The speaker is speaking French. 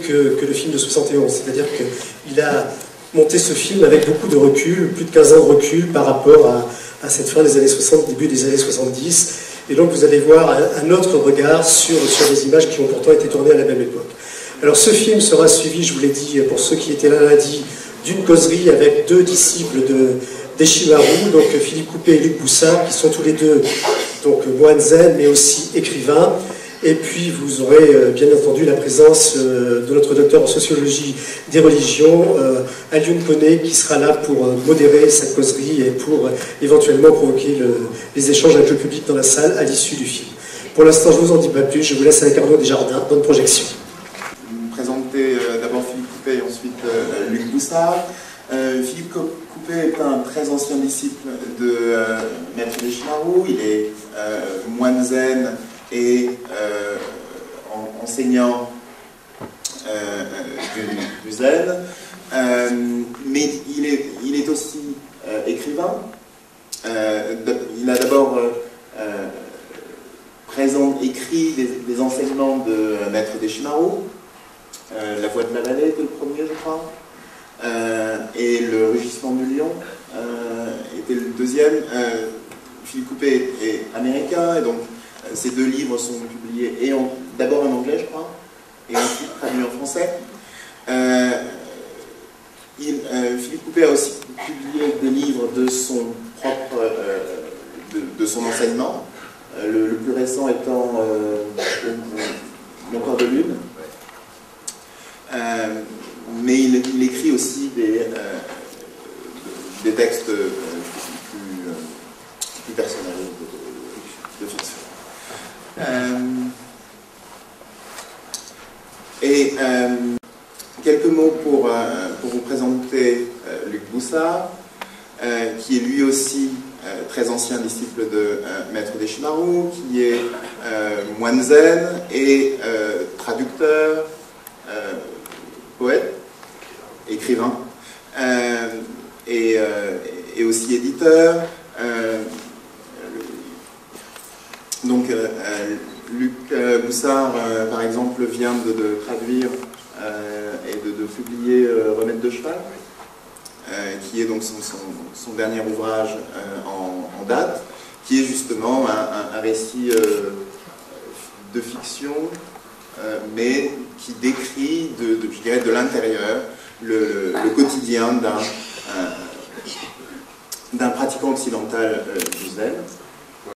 Que le film de 71, c'est-à-dire qu'il a monté ce film avec beaucoup de recul, plus de 15 ans de recul par rapport à cette fin des années 60, début des années 70, et donc vous allez voir un autre regard sur des images qui ont pourtant été tournées à la même époque. Alors ce film sera suivi, je vous l'ai dit pour ceux qui étaient là lundi, d'une causerie avec deux disciples d'Eshimaru, donc Philippe Coupet et Luc Boussard, qui sont tous les deux donc moines zen mais aussi écrivains. Et puis vous aurez bien entendu la présence de notre docteur en sociologie des religions, Alioune Koné, qui sera là pour modérer cette causerie et pour éventuellement provoquer les échanges avec le public dans la salle à l'issue du film. Pour l'instant, je ne vous en dis pas plus, je vous laisse avec Arnaud Desjardins. Bonne projection. Je vais vous présenter d'abord Philippe Coupet et ensuite Luc Boussard. Philippe Coupet est un très ancien disciple de Maître Deshimaru. Il est moine zen et enseignant du zen, mais il est aussi écrivain. Il a d'abord écrit des enseignements de Maître Deshimaru. La Voix de la Vallée était le premier, je crois, et Le Rugissement du Lion était le deuxième. Philippe Coupet est américain, et donc ces deux livres sont publiés d'abord en anglais, je crois, et ensuite traduits en français. Philippe Coupet a aussi publié des livres de son propre, de son enseignement, le plus récent étant Mon corps de lune. Mais il écrit aussi des textes plus personnels de fiction. Quelques mots pour vous présenter Luc Boussard, qui est lui aussi très ancien disciple de Maître Deshimaru, qui est moine zen et traducteur, poète, écrivain, et aussi éditeur. Donc, Luc Boussard, par exemple, vient de traduire et de publier Remède de cheval, qui est donc son dernier ouvrage en date, qui est justement un récit de fiction, mais qui décrit, je dirais, de l'intérieur le quotidien d'un pratiquant occidental du zen.